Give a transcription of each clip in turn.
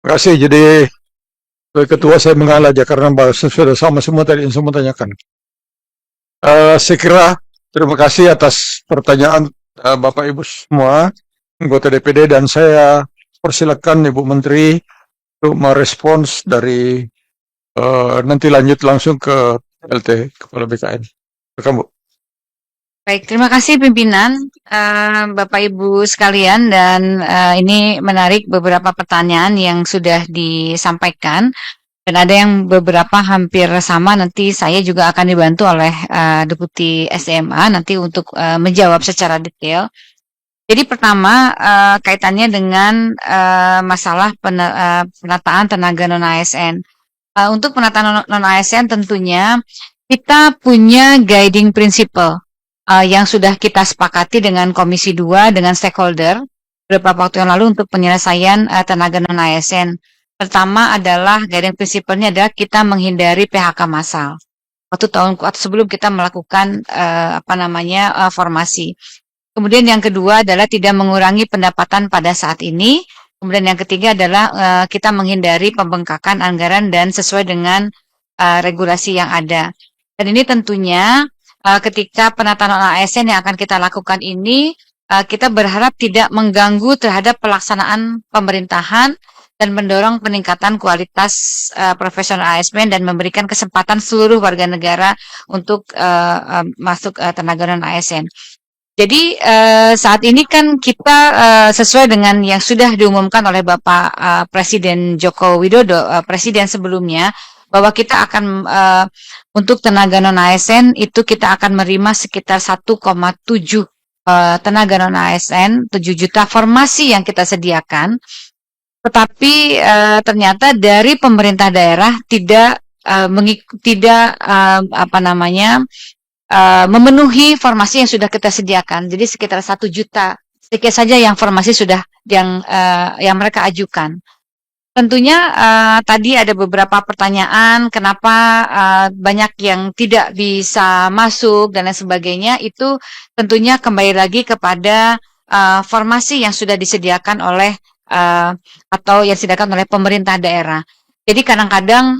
Terima kasih. Jadi sebagai ketua saya mengalah aja karena sudah sama semua tadi yang semua tanyakan. Saya kira terima kasih atas pertanyaan Bapak Ibu semua, anggota DPD, dan saya persilakan Ibu Menteri untuk merespons dari nanti lanjut langsung ke LT, Kepala BKN. Silakan, Bu. Baik, terima kasih pimpinan, Bapak Ibu sekalian, dan ini menarik beberapa pertanyaan yang sudah disampaikan, dan ada yang beberapa hampir sama. Nanti saya juga akan dibantu oleh Deputi SMA nanti untuk menjawab secara detail. Jadi pertama kaitannya dengan masalah penataan tenaga non-ASN. Untuk penataan non-ASN tentunya kita punya guiding principle yang sudah kita sepakati dengan Komisi 2 dengan stakeholder beberapa waktu yang lalu untuk penyelesaian tenaga non-ASN. Pertama adalah guiding principle-nya adalah kita menghindari PHK massal. Waktu sebelum kita melakukan formasi. Kemudian yang kedua adalah tidak mengurangi pendapatan pada saat ini. Kemudian yang ketiga adalah kita menghindari pembengkakan anggaran dan sesuai dengan regulasi yang ada. Dan ini tentunya ketika penataan ASN yang akan kita lakukan ini, kita berharap tidak mengganggu terhadap pelaksanaan pemerintahan dan mendorong peningkatan kualitas profesional ASN dan memberikan kesempatan seluruh warga negara untuk masuk tenaga non-ASN. Jadi saat ini kan kita sesuai dengan yang sudah diumumkan oleh Bapak Presiden Joko Widodo, Presiden sebelumnya, bahwa kita akan untuk tenaga non-ASN itu kita akan menerima sekitar 1,7 tenaga non-ASN, 7 juta formasi yang kita sediakan. Tetapi ternyata dari pemerintah daerah tidak memenuhi formasi yang sudah kita sediakan. Jadi sekitar 1 juta sedikit saja yang formasi sudah yang mereka ajukan. Tentunya tadi ada beberapa pertanyaan kenapa banyak yang tidak bisa masuk dan lain sebagainya. Itu tentunya kembali lagi kepada formasi yang sudah disediakan oleh atau yang disediakan oleh pemerintah daerah. Jadi kadang-kadang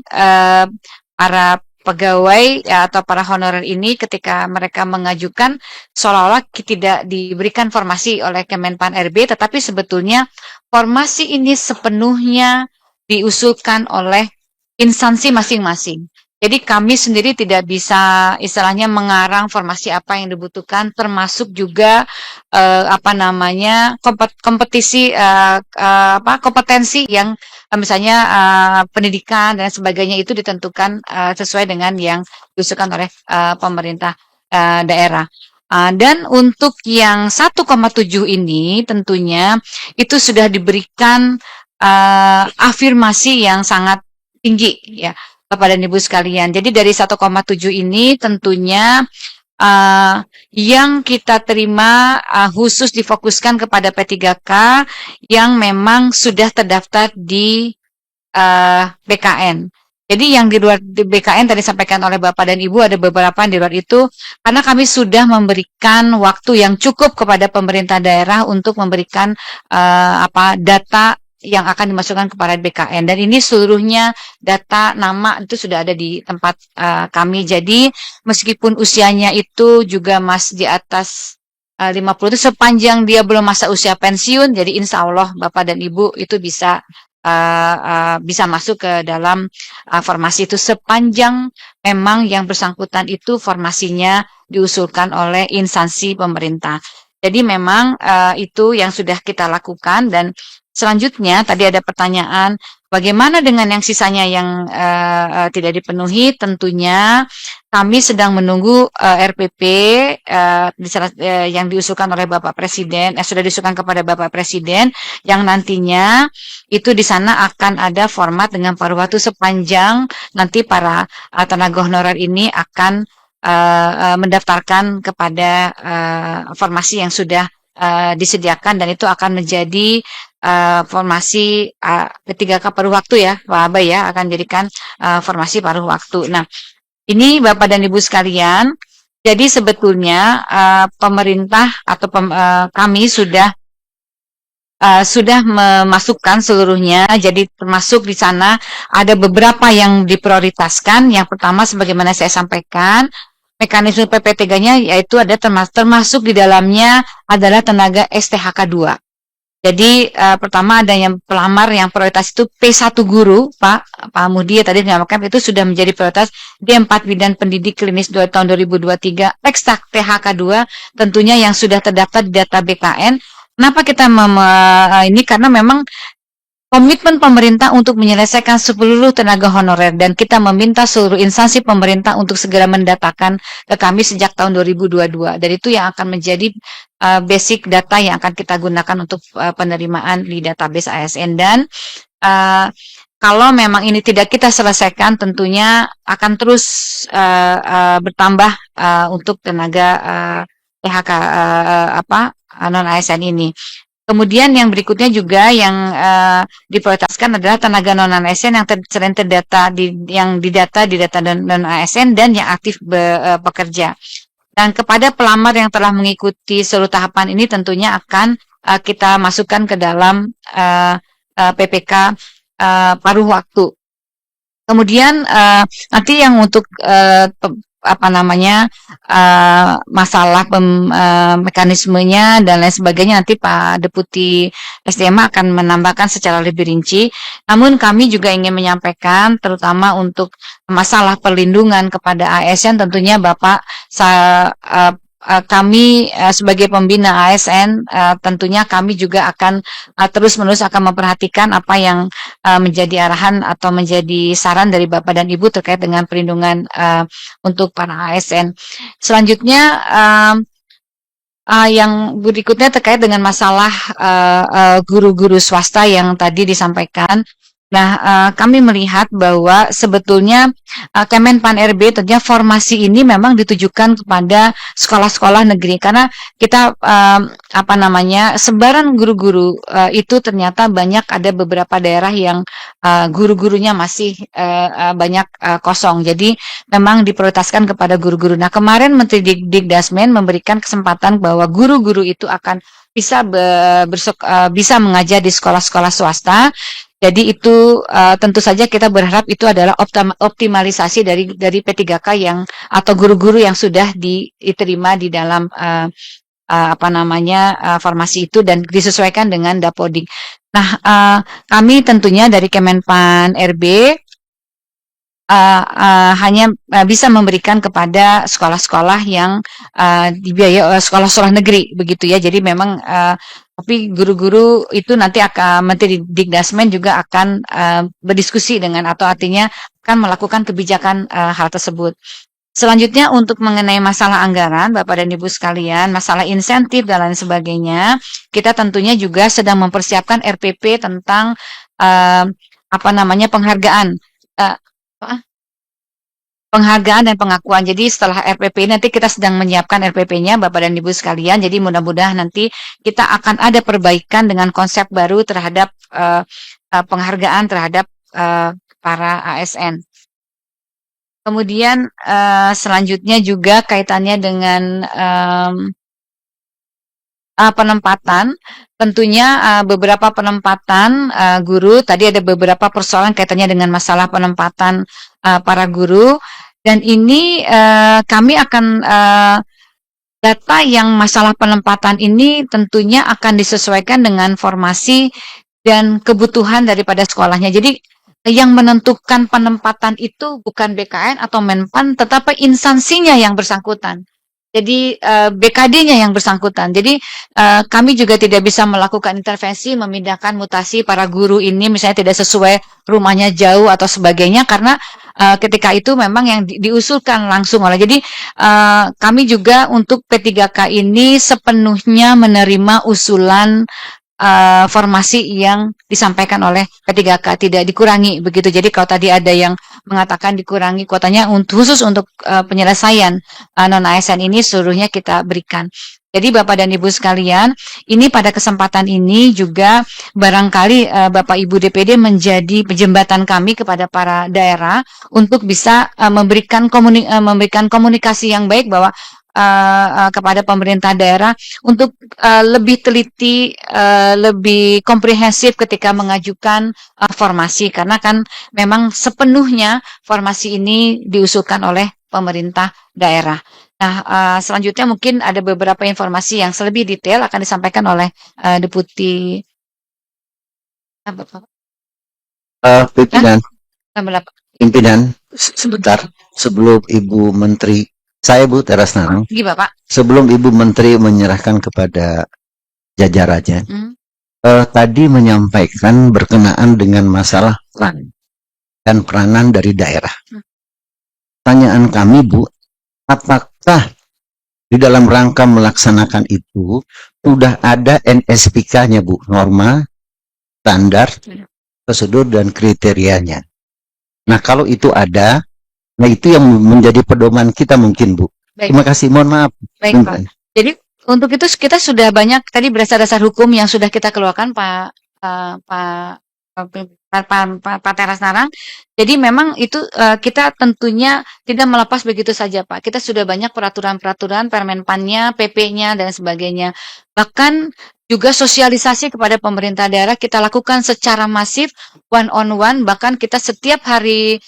para pegawai atau para honorer ini ketika mereka mengajukan seolah-olah tidak diberikan formasi oleh Kemenpan RB, tetapi sebetulnya formasi ini sepenuhnya diusulkan oleh instansi masing-masing. Jadi kami sendiri tidak bisa istilahnya mengarang formasi apa yang dibutuhkan, termasuk juga kompetensi yang misalnya pendidikan dan sebagainya itu ditentukan sesuai dengan yang diusulkan oleh pemerintah daerah. Dan untuk yang 1,7 ini tentunya itu sudah diberikan afirmasi yang sangat tinggi ya Bapak dan Ibu sekalian. Jadi dari 1,7 ini tentunya yang kita terima khusus difokuskan kepada P3K yang memang sudah terdaftar di BKN. Jadi yang di luar di BKN tadi disampaikan oleh Bapak dan Ibu ada beberapa yang di luar itu karena kami sudah memberikan waktu yang cukup kepada pemerintah daerah untuk memberikan data yang akan dimasukkan kepada BKN dan ini seluruhnya data nama itu sudah ada di tempat kami. Jadi meskipun usianya itu juga masih di atas 50 itu sepanjang dia belum masa usia pensiun, jadi insya Allah Bapak dan Ibu itu bisa masuk ke dalam formasi itu sepanjang memang yang bersangkutan itu formasinya diusulkan oleh instansi pemerintah. Jadi memang itu yang sudah kita lakukan dan selanjutnya tadi ada pertanyaan bagaimana dengan yang sisanya yang tidak dipenuhi. Tentunya kami sedang menunggu RPP yang diusulkan oleh Bapak Presiden, sudah diusulkan kepada Bapak Presiden yang nantinya itu di sana akan ada format dengan paruh waktu sepanjang nanti para tenaga honorer ini akan mendaftarkan kepada formasi yang sudah disediakan dan itu akan menjadi formasi P3K paruh waktu ya Pak Abai ya akan jadikan formasi paruh waktu. Nah ini Bapak dan Ibu sekalian, jadi sebetulnya pemerintah atau kami sudah sudah memasukkan seluruhnya. Jadi termasuk di sana ada beberapa yang diprioritaskan. Yang pertama, sebagaimana saya sampaikan, mekanisme PP3-nya yaitu ada termasuk di dalamnya adalah tenaga STHK 2. Jadi pertama ada yang pelamar yang prioritas itu P1 guru, Pak Mudi tadi menyampaikan itu sudah menjadi prioritas. D4 Bidan Pendidik Klinis tahun 2023, ekstra THK 2 tentunya yang sudah terdaftar di data BKN. Kenapa kita ini? Karena memang komitmen pemerintah untuk menyelesaikan seluruh tenaga honorer dan kita meminta seluruh instansi pemerintah untuk segera mendatakan ke kami sejak tahun 2022. Dan itu yang akan menjadi basic data yang akan kita gunakan untuk penerimaan di database ASN. Dan kalau memang ini tidak kita selesaikan, tentunya akan terus bertambah untuk tenaga PHK non ASN ini. Kemudian yang berikutnya juga yang diprioritaskan adalah tenaga non ASN yang sering terdata yang didata di data non ASN dan yang aktif bekerja. Dan kepada pelamar yang telah mengikuti seluruh tahapan ini tentunya akan kita masukkan ke dalam PPK paruh waktu. Kemudian nanti yang untuk masalah mekanismenya dan lain sebagainya nanti Pak Deputi SDM akan menambahkan secara lebih rinci. Namun kami juga ingin menyampaikan terutama untuk masalah perlindungan kepada ASN, tentunya Bapak kami sebagai pembina ASN tentunya kami juga akan terus-menerus akan memperhatikan apa yang menjadi arahan atau menjadi saran dari Bapak dan Ibu terkait dengan perlindungan untuk para ASN. Selanjutnya yang berikutnya terkait dengan masalah guru-guru swasta yang tadi disampaikan. Nah, kami melihat bahwa sebetulnya Kemenpan RB tentunya formasi ini memang ditujukan kepada sekolah-sekolah negeri karena kita sebaran guru-guru itu ternyata banyak ada beberapa daerah yang guru-gurunya masih banyak kosong. Jadi memang diprioritaskan kepada guru-guru. Nah, kemarin Menteri Dikdasmen memberikan kesempatan bahwa guru-guru itu akan bisa mengajar di sekolah-sekolah swasta. Jadi itu tentu saja kita berharap itu adalah optimalisasi dari P3K yang atau guru-guru yang sudah diterima di dalam formasi itu dan disesuaikan dengan Dapodik. Nah, kami tentunya dari Kemenpan RB hanya bisa memberikan kepada sekolah-sekolah yang dibiayai sekolah-sekolah negeri begitu ya. Jadi memang tapi guru-guru itu nanti akan Menteri Dikdasmen juga akan berdiskusi dengan atau artinya akan melakukan kebijakan hal tersebut. Selanjutnya untuk mengenai masalah anggaran, Bapak dan Ibu sekalian, masalah insentif dan lain sebagainya, kita tentunya juga sedang mempersiapkan RPP tentang penghargaan. Penghargaan dan pengakuan. Jadi setelah RPP nanti kita sedang menyiapkan RPP-nya Bapak dan Ibu sekalian. Jadi mudah-mudahan nanti kita akan ada perbaikan dengan konsep baru terhadap penghargaan terhadap para ASN. Kemudian selanjutnya juga kaitannya dengan penempatan, tentunya beberapa penempatan guru, tadi ada beberapa persoalan kaitannya dengan masalah penempatan para guru, dan ini kami akan data yang masalah penempatan ini tentunya akan disesuaikan dengan formasi dan kebutuhan daripada sekolahnya. Jadi yang menentukan penempatan itu bukan BKN atau Menpan, tetapi instansinya yang bersangkutan. Jadi BKD-nya yang bersangkutan. Jadi kami juga tidak bisa melakukan intervensi, memindahkan mutasi para guru ini misalnya tidak sesuai rumahnya jauh atau sebagainya karena ketika itu memang yang diusulkan langsung oleh. Jadi kami juga untuk P3K ini sepenuhnya menerima usulan formasi yang disampaikan oleh P3K, tidak dikurangi begitu. Jadi kalau tadi ada yang mengatakan dikurangi kuotanya khusus untuk penyelesaian non ASN ini seluruhnya kita berikan. Jadi Bapak dan Ibu sekalian, ini pada kesempatan ini juga barangkali Bapak Ibu DPD menjadi jembatan kami kepada para daerah untuk bisa memberikan komunikasi yang baik bahwa kepada pemerintah daerah untuk lebih teliti, lebih komprehensif ketika mengajukan formasi, karena kan memang sepenuhnya formasi ini diusulkan oleh pemerintah daerah. Nah, selanjutnya mungkin ada beberapa informasi yang lebih detail akan disampaikan oleh Deputi Bapak. Pimpinan, Tambah pimpinan, sebentar sebelum Ibu Menteri, saya Bu Teras Narang, Gini Bapak. sebelum Ibu Menteri menyerahkan kepada jajarannya, tadi menyampaikan berkenaan dengan masalah peran dan peranan dari daerah. Pertanyaan kami Bu, apakah di dalam rangka melaksanakan itu sudah ada NSPK-nya Bu, norma, standar, prosedur dan kriterianya. Nah kalau itu ada, nah itu yang menjadi pedoman kita mungkin Bu. Baik. Terima kasih, mohon maaf. Baik Pak. Jadi untuk itu kita sudah banyak tadi dasar-dasar hukum yang sudah kita keluarkan Pak Teras Narang. Jadi memang itu kita tentunya tidak melepas begitu saja Pak. Kita sudah banyak peraturan-peraturan, Permenpannya, PP-nya dan sebagainya. Bahkan juga sosialisasi kepada pemerintah daerah kita lakukan secara masif, one on one. Bahkan kita setiap hari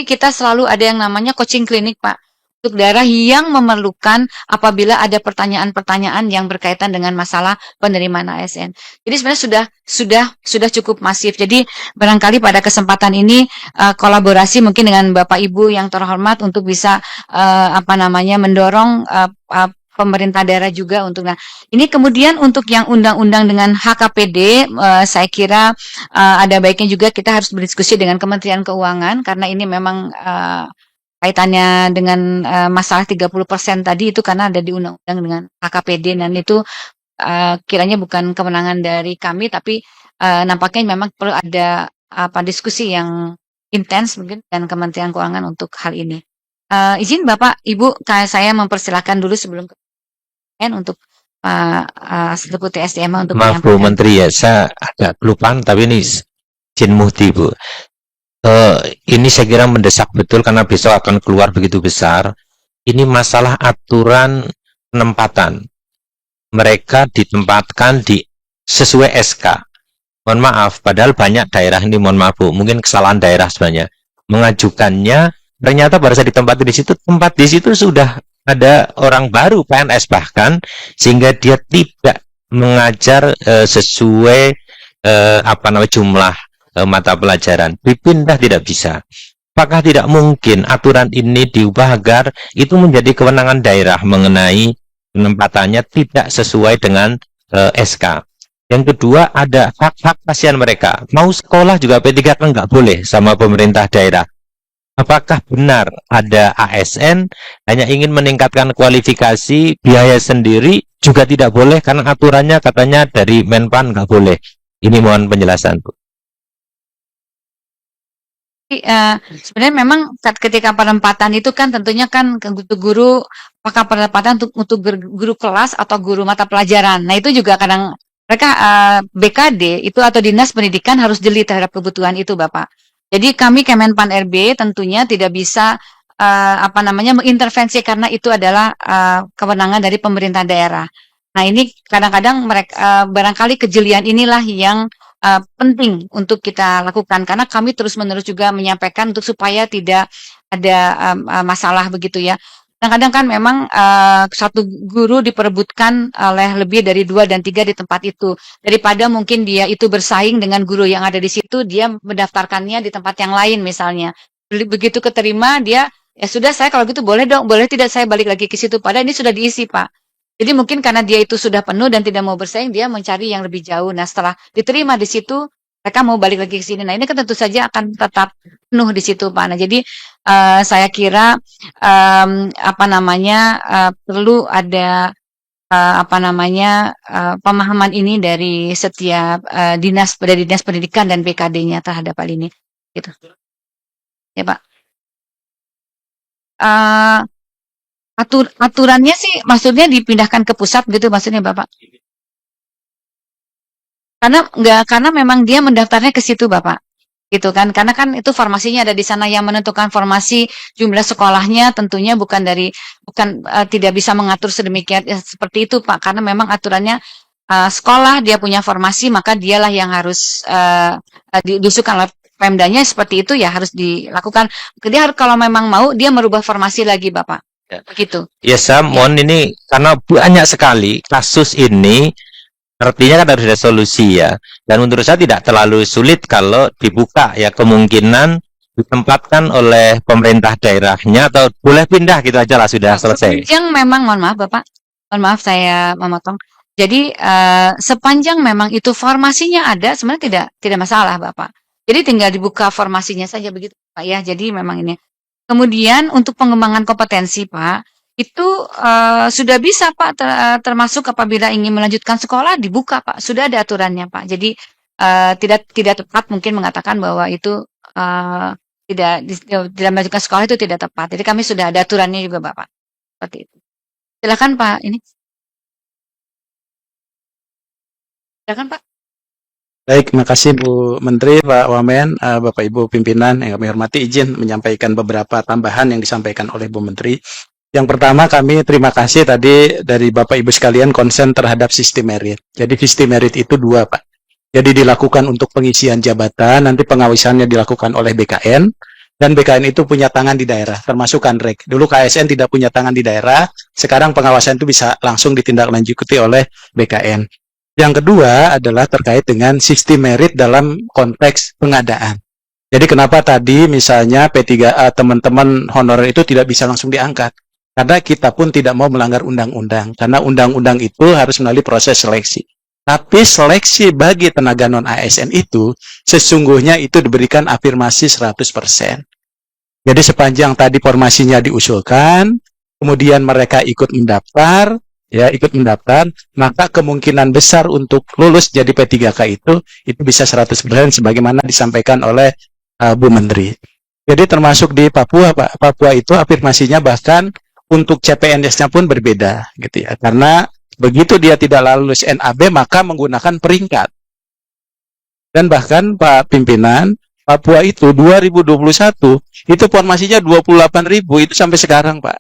kita selalu ada yang namanya coaching klinik Pak, untuk daerah yang memerlukan apabila ada pertanyaan-pertanyaan yang berkaitan dengan masalah penerimaan ASN. Jadi sebenarnya sudah cukup masif. Jadi barangkali pada kesempatan ini kolaborasi mungkin dengan Bapak Ibu yang terhormat untuk bisa mendorong pemerintah daerah juga untuk. Nah, ini kemudian untuk yang undang-undang dengan HKPD, saya kira ada baiknya juga kita harus berdiskusi dengan Kementerian Keuangan, karena ini memang kaitannya dengan masalah 30% tadi itu karena ada di undang-undang dengan HKPD, dan itu kiranya bukan kewenangan dari kami, tapi nampaknya memang perlu ada diskusi yang intens mungkin dengan Kementerian Keuangan untuk hal ini. Izin Bapak Ibu, saya mempersilahkan dulu sebelum untuk Deputi SDM untuk Maaf Bu Menteri ya, saya agak kelupaan, tapi ini izin Muhdi Bu. Ini saya kira mendesak betul karena besok akan keluar begitu besar. Ini masalah aturan penempatan. Mereka ditempatkan sesuai SK. Mohon maaf, padahal banyak daerah ini, mohon maaf Bu, mungkin kesalahan daerah sebenarnya. Mengajukannya, ternyata pada saat ditempati di situ, tempat di situ sudah ada orang baru PNS bahkan, sehingga dia tidak mengajar sesuai jumlah mata pelajaran. Dipindah tidak bisa. Apakah tidak mungkin aturan ini diubah agar itu menjadi kewenangan daerah mengenai penempatannya tidak sesuai dengan SK? Yang kedua, ada hak-hak pasien mereka. Mau sekolah juga P3K kan nggak boleh sama pemerintah daerah. Apakah benar ada ASN hanya ingin meningkatkan kualifikasi, biaya sendiri juga tidak boleh karena aturannya katanya dari Menpan nggak boleh. Ini mohon penjelasan Bu. Sebenarnya memang ketika penempatan itu kan tentunya kan untuk guru, apakah penempatan untuk guru kelas atau guru mata pelajaran. Nah itu juga kadang mereka BKD itu atau Dinas Pendidikan harus jeli terhadap kebutuhan itu Bapak. Jadi kami Kemenpan RB tentunya tidak bisa mengintervensi karena itu adalah kewenangan dari pemerintah daerah. Nah ini kadang-kadang mereka barangkali kejelian inilah yang penting untuk kita lakukan, karena kami terus-menerus juga menyampaikan untuk supaya tidak ada masalah begitu ya. Kadang-kadang kan memang satu guru diperebutkan oleh lebih dari 2 dan 3 di tempat itu. Daripada mungkin dia itu bersaing dengan guru yang ada di situ, dia mendaftarkannya di tempat yang lain misalnya. Begitu keterima dia, ya sudah saya kalau gitu boleh dong, boleh tidak saya balik lagi ke situ. Padahal ini sudah diisi Pak. Jadi mungkin karena dia itu sudah penuh dan tidak mau bersaing, dia mencari yang lebih jauh. Nah setelah diterima di situ, mereka mau balik lagi ke sini. Nah ini kan tentu saja akan tetap penuh di situ Pak. Nah jadi saya kira perlu ada pemahaman ini dari setiap dinas pendidikan dan BKD-nya terhadap hal ini. Gitu. Ya Pak. Aturannya sih maksudnya dipindahkan ke pusat gitu maksudnya Bapak. Karena memang dia mendaftarnya ke situ Bapak. gitu kan, karena kan itu formasinya ada di sana. Yang menentukan formasi jumlah sekolahnya tentunya tidak bisa mengatur sedemikian seperti itu Pak, karena memang aturannya sekolah dia punya formasi, maka dialah yang harus diusulkan oleh Pemdanya seperti itu, ya harus dilakukan. Dia harus, kalau memang mau, dia merubah formasi lagi Bapak, begitu. Ya, saya mohon ini karena banyak sekali kasus ini. Artinya kan harus ada solusi ya. Dan menurut saya tidak terlalu sulit kalau dibuka ya, kemungkinan ditempatkan oleh pemerintah daerahnya atau boleh pindah gitu aja lah, sudah selesai. Sepanjang memang, mohon maaf Bapak, mohon maaf saya memotong. Jadi sepanjang memang itu formasinya ada, sebenarnya tidak masalah Bapak. Jadi tinggal dibuka formasinya saja begitu Pak ya. Jadi memang ini. Kemudian untuk pengembangan kompetensi Pak, itu sudah bisa Pak, termasuk apabila ingin melanjutkan sekolah dibuka Pak, sudah ada aturannya Pak. Jadi tidak tepat mungkin mengatakan bahwa itu tidak melanjutkan sekolah itu tidak tepat. Jadi kami sudah ada aturannya juga Bapak. Seperti itu. Silakan Pak, ini. Silakan Pak. Baik, terima kasih Bu Menteri, Pak Wamen, Bapak Ibu pimpinan yang kami hormati, izin menyampaikan beberapa tambahan yang disampaikan oleh Bu Menteri. Yang pertama, kami terima kasih tadi dari Bapak Ibu sekalian konsen terhadap sistem merit. Jadi sistem merit itu dua Pak. Jadi dilakukan untuk pengisian jabatan, nanti pengawasannya dilakukan oleh BKN, dan BKN itu punya tangan di daerah, termasuk Kanrek. Dulu KSN tidak punya tangan di daerah, sekarang pengawasan itu bisa langsung ditindaklanjuti oleh BKN. Yang kedua adalah terkait dengan sistem merit dalam konteks pengadaan. Jadi kenapa tadi misalnya P3A teman-teman honorer itu tidak bisa langsung diangkat? Karena kita pun tidak mau melanggar undang-undang. Karena undang-undang itu harus melalui proses seleksi. Tapi seleksi bagi tenaga non-ASN itu sesungguhnya itu diberikan afirmasi 100%. Jadi sepanjang tadi formasinya diusulkan, kemudian mereka ikut mendaftar, maka kemungkinan besar untuk lulus jadi P3K itu bisa 100% sebagaimana disampaikan oleh Bu Menteri. Jadi termasuk di Papua, Pak. Papua itu afirmasinya bahkan untuk CPNS-nya pun berbeda gitu ya. Karena begitu dia tidak lulus NAB maka menggunakan peringkat. Dan bahkan Pak Pimpinan, Papua itu 2021 itu formasinya 28.000 itu sampai sekarang, Pak.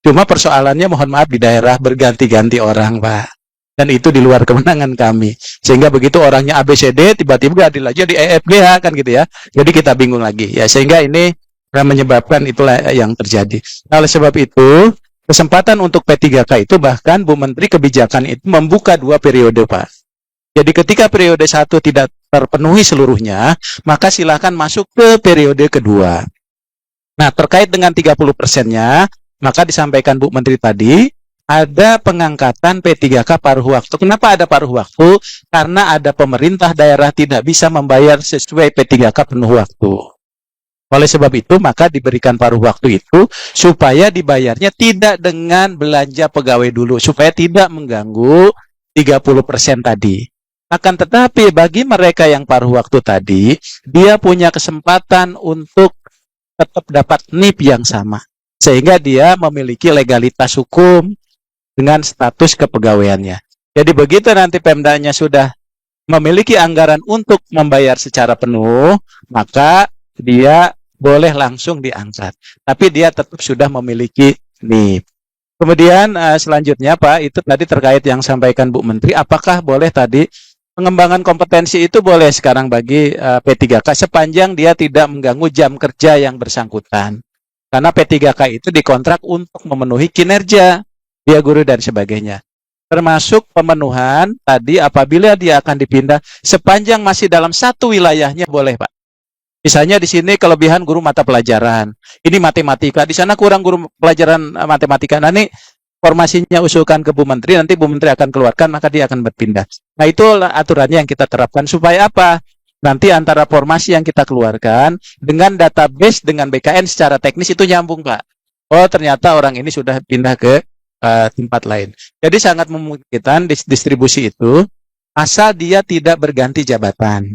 Cuma persoalannya mohon maaf di daerah berganti-ganti orang Pak. Dan itu di luar kewenangan kami. Sehingga begitu orangnya ABCD tiba-tiba adil aja di EFGH kan gitu ya. Jadi kita bingung lagi ya. Sehingga ini menyebabkan itulah yang terjadi. Nah, oleh sebab itu kesempatan untuk P3K itu bahkan Bu Menteri Kebijakan itu membuka 2 periode Pak. Jadi ketika periode 1 tidak terpenuhi seluruhnya, maka silakan masuk ke periode kedua. Nah terkait dengan 30%-nya, maka disampaikan Bu Menteri tadi, ada pengangkatan P3K paruh waktu. Kenapa ada paruh waktu? Karena ada pemerintah daerah tidak bisa membayar sesuai P3K penuh waktu. Oleh sebab itu, maka diberikan paruh waktu itu, supaya dibayarnya tidak dengan belanja pegawai dulu, supaya tidak mengganggu 30% tadi. Akan tetapi, bagi mereka yang paruh waktu tadi, dia punya kesempatan untuk tetap dapat NIP yang sama. Sehingga dia memiliki legalitas hukum dengan status kepegawaiannya. Jadi begitu nanti Pemdanya sudah memiliki anggaran untuk membayar secara penuh, maka dia boleh langsung diangkat. Tapi dia tetap sudah memiliki NIP. Kemudian selanjutnya Pak, itu tadi terkait yang sampaikan Bu Menteri, apakah boleh tadi pengembangan kompetensi itu boleh sekarang bagi P3K sepanjang dia tidak mengganggu jam kerja yang bersangkutan. Karena P3K itu dikontrak untuk memenuhi kinerja, dia guru dan sebagainya. Termasuk pemenuhan tadi apabila dia akan dipindah sepanjang masih dalam satu wilayahnya boleh Pak. Misalnya di sini kelebihan guru mata pelajaran, ini matematika, di sana kurang guru pelajaran matematika. Nah ini formasinya usulkan ke Bu Menteri, nanti Bu Menteri akan keluarkan, maka dia akan berpindah. Nah itulah aturannya yang kita terapkan supaya apa? Nanti antara formasi yang kita keluarkan dengan database dengan BKN secara teknis itu nyambung Pak. Oh ternyata orang ini sudah pindah ke tempat lain. Jadi sangat memungkinkan distribusi itu asal dia tidak berganti jabatan.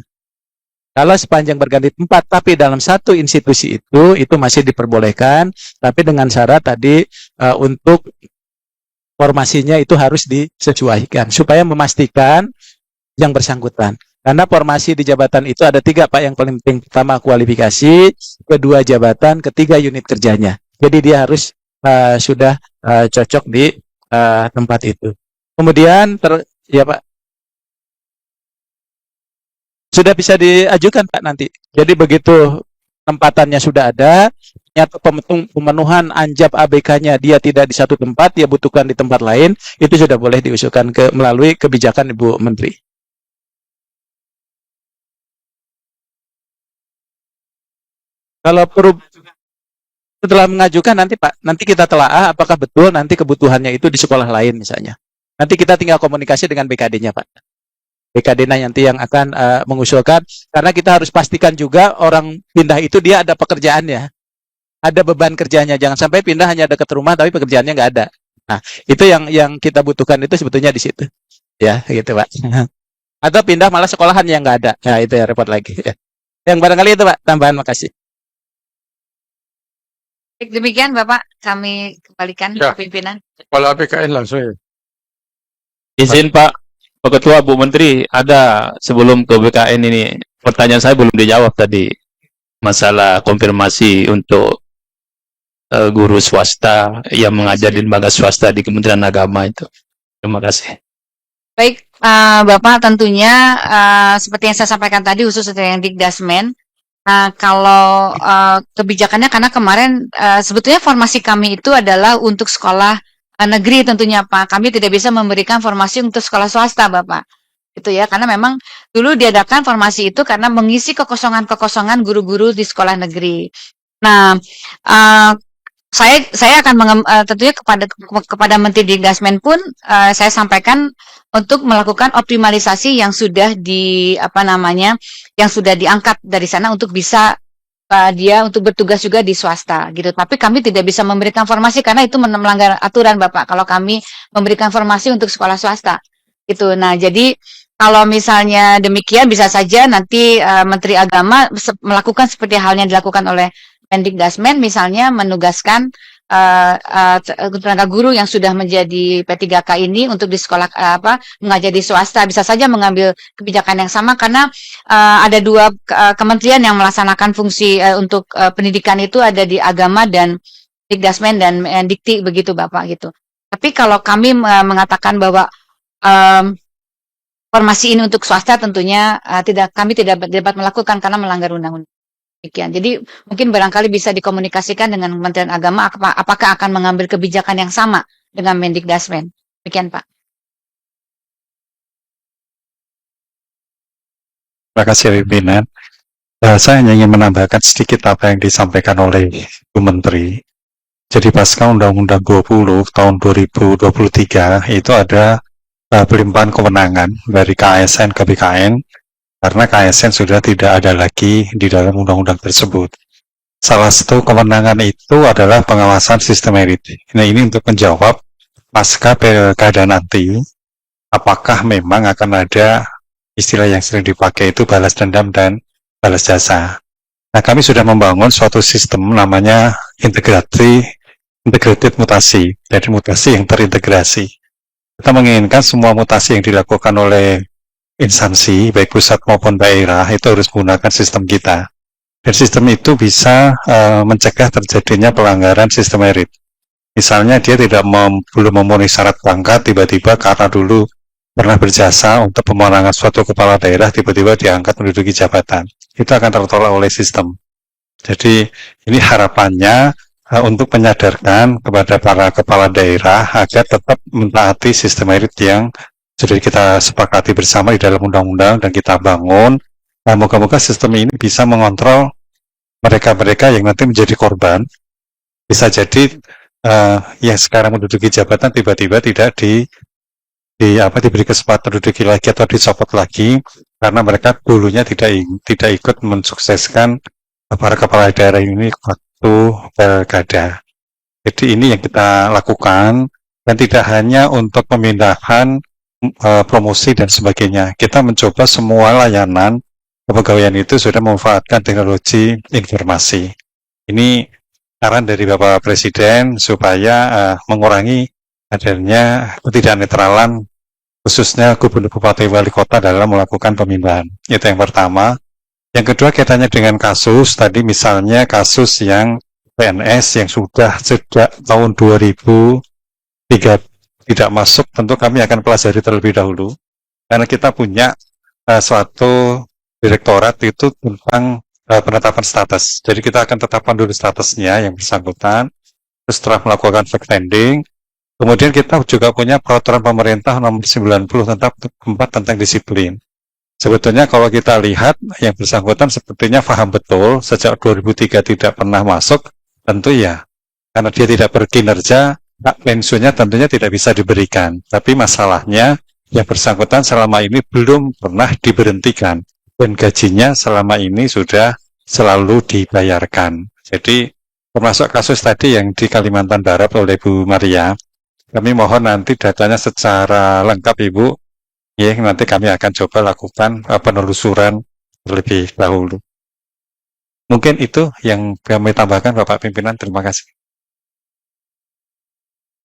Kalau sepanjang berganti tempat, tapi dalam satu institusi itu masih diperbolehkan, tapi dengan syarat tadi untuk formasinya itu harus disesuaikan supaya memastikan yang bersangkutan. Karena formasi di jabatan itu ada 3 Pak, yang paling penting. Pertama kualifikasi, kedua jabatan, ketiga unit kerjanya. Jadi dia harus sudah cocok di tempat itu. Kemudian ya Pak, sudah bisa diajukan Pak nanti. Jadi begitu tempatannya sudah ada, nyata pemenuhan anjab ABK-nya dia tidak di satu tempat, dia butuhkan di tempat lain, itu sudah boleh diusulkan melalui kebijakan Ibu Menteri. Kalau perlu setelah mengajukan nanti Pak, nanti kita telaah apakah betul nanti kebutuhannya itu di sekolah lain misalnya. Nanti kita tinggal komunikasi dengan BKD-nya Pak. BKD-nya nanti yang akan mengusulkan, karena kita harus pastikan juga orang pindah itu dia ada pekerjaannya, ada beban kerjanya. Jangan sampai pindah hanya dekat rumah tapi pekerjaannya nggak ada. Nah, itu yang kita butuhkan itu sebetulnya di situ. Ya, gitu Pak. Atau pindah malah sekolahan yang nggak ada. Nah, itu ya repot lagi. Yang barangkali itu Pak, tambahan, makasih. Baik, demikian Bapak, kami kembalikan Ya. ke pimpinan. Kepala APKN langsung ya. Izin Pak Ketua, Bu Menteri, ada sebelum ke BKN ini, pertanyaan saya belum dijawab tadi. Masalah konfirmasi untuk guru swasta yang mengajar di lembaga swasta di Kementerian Agama itu. Terima kasih. Baik, Bapak, tentunya seperti yang saya sampaikan tadi khusus untuk yang Dikdasmen. Nah, kalau kebijakannya, karena kemarin sebetulnya formasi kami itu adalah untuk sekolah negeri tentunya Pak. Kami tidak bisa memberikan formasi untuk sekolah swasta Bapak. Itu ya, karena memang dulu diadakan formasi itu karena mengisi kekosongan-kekosongan guru-guru di sekolah negeri. Nah, saya akan tentunya kepada Menteri Dikdasmen pun saya sampaikan untuk melakukan optimalisasi yang sudah yang sudah diangkat dari sana untuk bisa dia untuk bertugas juga di swasta gitu. Tapi kami tidak bisa memberikan informasi karena itu melanggar aturan Bapak kalau kami memberikan informasi untuk sekolah swasta gitu. Nah, jadi kalau misalnya demikian bisa saja nanti Menteri Agama melakukan seperti halnya dilakukan oleh Mendikdasmen, misalnya menugaskan tenaga guru yang sudah menjadi P3K ini untuk di sekolah mengajar di swasta, bisa saja mengambil kebijakan yang sama karena ada 2 kementerian yang melaksanakan fungsi untuk pendidikan itu, ada di Agama dan Dikdasmen dan Dikti begitu Bapak gitu. Tapi kalau kami mengatakan bahwa formasi ini untuk swasta tentunya kami tidak dapat melakukan karena melanggar undang-undang. Demikian. Jadi mungkin barangkali bisa dikomunikasikan dengan Kementerian Agama apakah akan mengambil kebijakan yang sama dengan Mendikdasmen. Demikian Pak. Terima kasih pimpinan. Saya hanya ingin menambahkan sedikit apa yang disampaikan oleh Bu Menteri. Jadi pasca Undang-Undang 20 tahun 2023 itu ada pelimpahan kewenangan dari KASN ke BKN, karena KASN sudah tidak ada lagi di dalam undang-undang tersebut. Salah satu kewenangan itu adalah pengawasan sistem merit. Nah, ini untuk menjawab pasca pilkada nanti, apakah memang akan ada istilah yang sering dipakai itu balas dendam dan balas jasa. Nah, kami sudah membangun suatu sistem namanya integrated mutasi, jadi mutasi yang terintegrasi. Kita menginginkan semua mutasi yang dilakukan oleh instansi, baik pusat maupun daerah, itu harus menggunakan sistem kita. Dan sistem itu bisa mencegah terjadinya pelanggaran sistem merit. Misalnya dia belum memenuhi syarat pangkat, tiba-tiba karena dulu pernah berjasa untuk pemenangan suatu kepala daerah, tiba-tiba diangkat menduduki jabatan. Itu akan tertolak oleh sistem. Jadi ini harapannya untuk menyadarkan kepada para kepala daerah agar tetap mentaati sistem merit yang sudah kita sepakati bersama di dalam undang-undang dan kita bangun. Nah, moga-moga sistem ini bisa mengontrol mereka-mereka yang nanti menjadi korban. Bisa jadi yang sekarang menduduki jabatan tiba-tiba tidak diberi kesempatan menduduki lagi atau dicopot lagi karena mereka dulunya tidak ikut mensukseskan para kepala daerah ini waktu pilkada. Jadi ini yang kita lakukan dan tidak hanya untuk pemindahan promosi dan sebagainya. Kita mencoba semua layanan kepegawaian itu sudah memanfaatkan teknologi informasi. Ini saran dari Bapak Presiden supaya mengurangi adanya ketidaknetralan khususnya gubernur, bupati, wali kota dalam melakukan pemindahan. Itu yang pertama. Yang kedua kaitannya dengan kasus, tadi misalnya kasus yang PNS yang sudah sejak tahun 2003 tidak masuk, tentu kami akan pelajari terlebih dahulu. Karena kita punya suatu direktorat itu tentang penetapan status. Jadi kita akan tetapkan dulu statusnya yang bersangkutan, terus setelah melakukan fact-finding, kemudian kita juga punya peraturan pemerintah nomor 90 tentang disiplin. Sebetulnya kalau kita lihat yang bersangkutan sepertinya paham betul sejak 2003 tidak pernah masuk, tentu ya karena dia tidak berkinerja, hak pensiunnya tentunya tidak bisa diberikan. Tapi masalahnya yang bersangkutan selama ini belum pernah diberhentikan dan gajinya selama ini sudah selalu dibayarkan. Jadi termasuk kasus tadi yang di Kalimantan Barat oleh Bu Maria, kami mohon nanti datanya secara lengkap Ibu, ya nanti kami akan coba lakukan penelusuran terlebih dahulu. Mungkin itu yang kami tambahkan Bapak Pimpinan, terima kasih.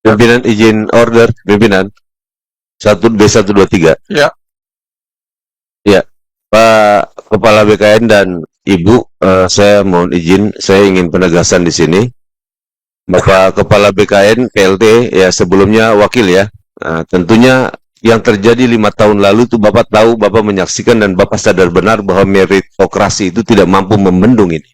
Pimpinan izin order, pimpinan. 1B123. Ya. Ya, Pak Kepala BKN dan Ibu, saya mohon izin, saya ingin penegasan di sini. Bapak Kepala BKN, PLT, ya sebelumnya wakil ya. Tentunya yang terjadi 5 tahun lalu itu Bapak tahu, Bapak menyaksikan dan Bapak sadar benar bahwa meritokrasi itu tidak mampu membendung ini.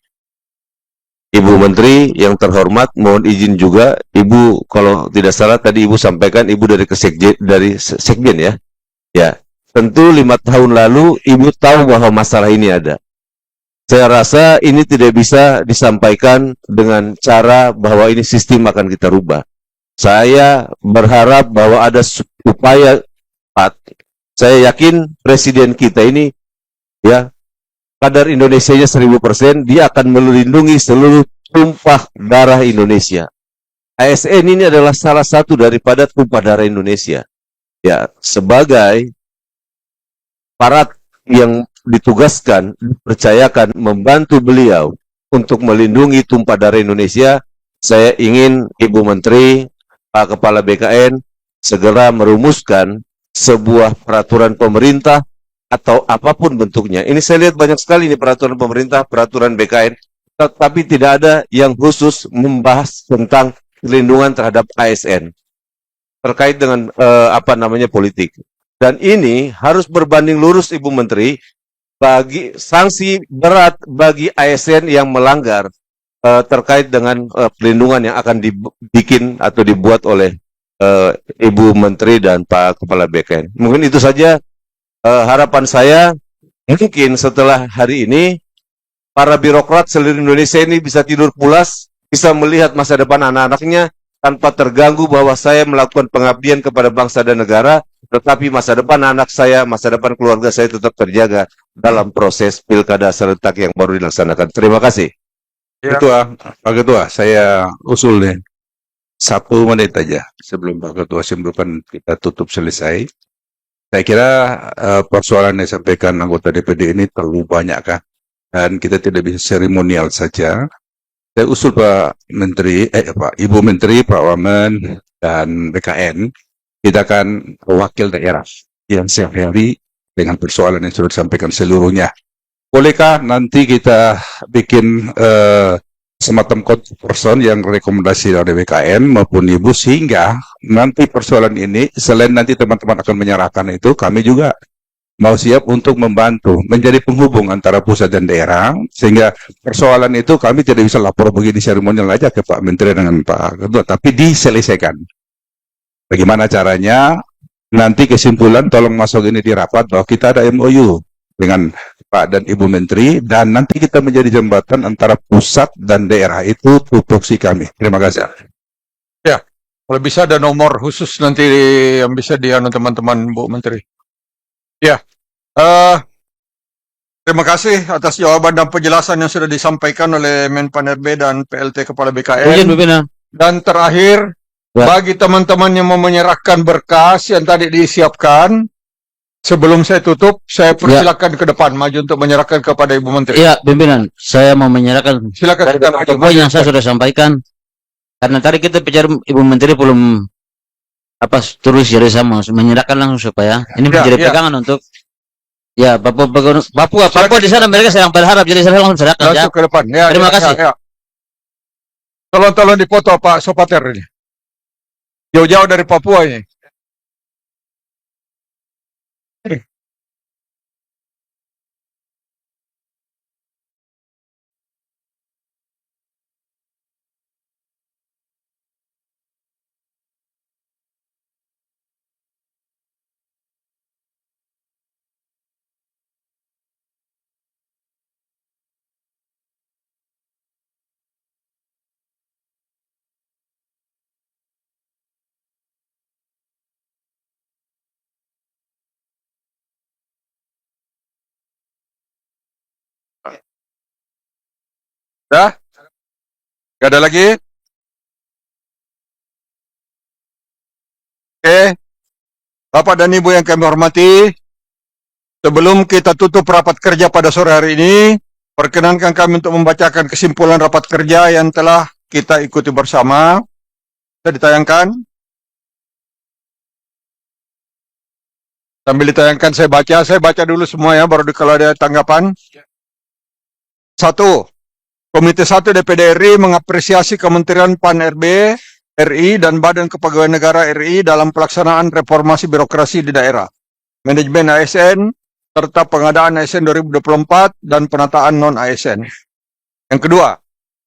Ibu Menteri yang terhormat, mohon izin juga, Ibu kalau tidak salah tadi Ibu sampaikan Ibu dari Sekjen ya. Ya, tentu 5 tahun lalu Ibu tahu bahwa masalah ini ada. Saya rasa ini tidak bisa disampaikan dengan cara bahwa ini sistem akan kita rubah. Saya berharap bahwa ada upaya, saya yakin Presiden kita ini ya, kadar Indonesianya 1000%, dia akan melindungi seluruh tumpah darah Indonesia. ASN ini adalah salah satu daripada tumpah darah Indonesia. Ya, sebagai aparat yang ditugaskan, dipercayakan membantu beliau untuk melindungi tumpah darah Indonesia, saya ingin Ibu Menteri, Pak Kepala BKN segera merumuskan sebuah peraturan pemerintah atau apapun bentuknya. Ini saya lihat banyak sekali ini peraturan pemerintah, peraturan BKN, tapi tidak ada yang khusus membahas tentang perlindungan terhadap ASN terkait dengan politik. Dan ini harus berbanding lurus Ibu Menteri bagi sanksi berat bagi ASN yang melanggar terkait dengan perlindungan yang akan dibikin atau dibuat oleh Ibu Menteri dan Pak Kepala BKN. Mungkin itu saja. Harapan saya, mungkin setelah hari ini, para birokrat seluruh Indonesia ini bisa tidur pulas, bisa melihat masa depan anak-anaknya, tanpa terganggu bahwa saya melakukan pengabdian kepada bangsa dan negara, tetapi masa depan anak saya, masa depan keluarga saya tetap terjaga dalam proses pilkada serentak yang baru dilaksanakan. Terima kasih. Ya. Pak Ketua, saya usul nih. 1 menit aja sebelum Pak Ketua simpulkan kita tutup selesai. Saya kira persoalan yang disampaikan anggota DPD ini terlalu banyak kan, dan kita tidak bisa seremonial saja. Saya usul Pak Menteri, Ibu Menteri, Pak Wamen dan BKN, kita akan wakil daerah yang sehari dengan persoalan yang sudah disampaikan seluruhnya. Bolehkah nanti kita bikin semacam person yang rekomendasi dari BKN maupun Ibu, sehingga nanti persoalan ini selain nanti teman-teman akan menyerahkan itu, kami juga mau siap untuk membantu menjadi penghubung antara pusat dan daerah, sehingga persoalan itu kami tidak bisa lapor begini seremonial aja ke Pak Menteri dengan Pak Ketua, tapi diselesaikan. Bagaimana caranya? Nanti kesimpulan tolong masuk ini di rapat bahwa kita ada MOU dengan Pak dan Ibu Menteri, dan nanti kita menjadi jembatan antara pusat dan daerah. Itu tupoksi kami. Terima kasih. Ya, kalau bisa ada nomor khusus nanti yang bisa dianu teman-teman Bu Menteri. Ya, terima kasih atas jawaban dan penjelasan yang sudah disampaikan oleh Menpan RB dan PLT Kepala BKN. Dan terakhir, bagi teman-teman yang mau menyerahkan berkas yang tadi disiapkan, sebelum saya tutup, saya persilakan ke depan maju untuk menyerahkan kepada Ibu Menteri. Iya, pimpinan, saya mau menyerahkan Silakan kita maju. poin yang saya sudah sampaikan. Karena tadi kita bicara Ibu Menteri belum apa terus jadi saya mau menyerahkan langsung supaya ini Ya, menjadi ya. pegangan untuk ya Papua di sana mereka sedang berharap jadi saya langsung serahkan ya. Langsung ke depan. Ya, Terima ya, kasih. ya, ya. Tolong dipoto Pak Sopater ini. Jauh-jauh dari Papua ini. Dah? Gak ada lagi? Oke. Bapak dan Ibu yang kami hormati, sebelum kita tutup rapat kerja pada sore hari ini, perkenankan kami untuk membacakan kesimpulan rapat kerja yang telah kita ikuti bersama. Bisa ditayangkan? Sambil ditayangkan saya baca dulu semua ya, baru kalau ada tanggapan. 1. Komite 1 DPD RI mengapresiasi Kementerian PAN-RB RI dan Badan Kepegawaian Negara RI dalam pelaksanaan reformasi birokrasi di daerah, manajemen ASN, serta pengadaan ASN 2024 dan penataan non-ASN. Yang kedua,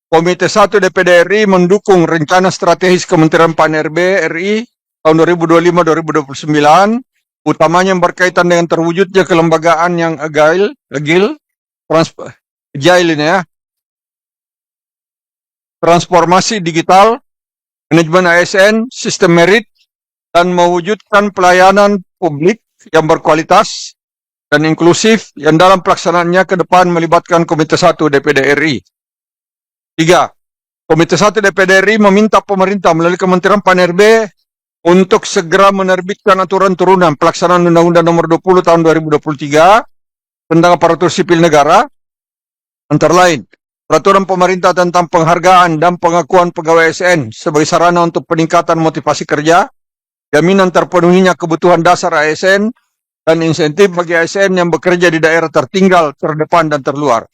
Komite 1 DPD RI mendukung rencana strategis Kementerian PAN-RB RI tahun 2025-2029, utamanya yang berkaitan dengan terwujudnya kelembagaan yang agile ini ya, transformasi digital, manajemen ASN, sistem merit, dan mewujudkan pelayanan publik yang berkualitas dan inklusif yang dalam pelaksanaannya ke depan melibatkan Komite 1 DPD RI. 3. Komite 1 DPD RI meminta pemerintah melalui Kementerian PAN-RB untuk segera menerbitkan aturan turunan pelaksanaan Undang-Undang Nomor 20 Tahun 2023 tentang aparatur sipil negara, antara lain Peraturan Pemerintah tentang penghargaan dan pengakuan pegawai ASN sebagai sarana untuk peningkatan motivasi kerja, jaminan terpenuhinya kebutuhan dasar ASN, dan insentif bagi ASN yang bekerja di daerah tertinggal, terdepan, dan terluar.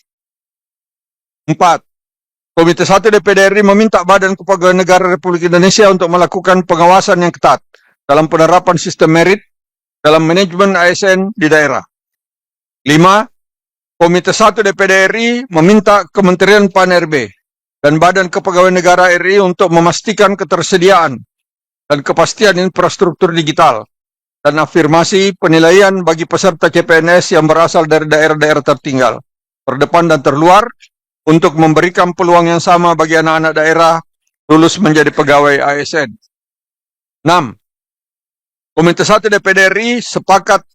4. Komite 1 DPD RI meminta Badan Kepegawaian Negara Republik Indonesia untuk melakukan pengawasan yang ketat dalam penerapan sistem merit dalam manajemen ASN di daerah. 5. Komite 1 DPD RI meminta Kementerian PAN-RB dan Badan Kepegawaian Negara RI untuk memastikan ketersediaan dan kepastian infrastruktur digital dan afirmasi penilaian bagi peserta CPNS yang berasal dari daerah-daerah tertinggal, terdepan dan terluar untuk memberikan peluang yang sama bagi anak-anak daerah lulus menjadi pegawai ASN. 6. Komite 1 DPD RI sepakat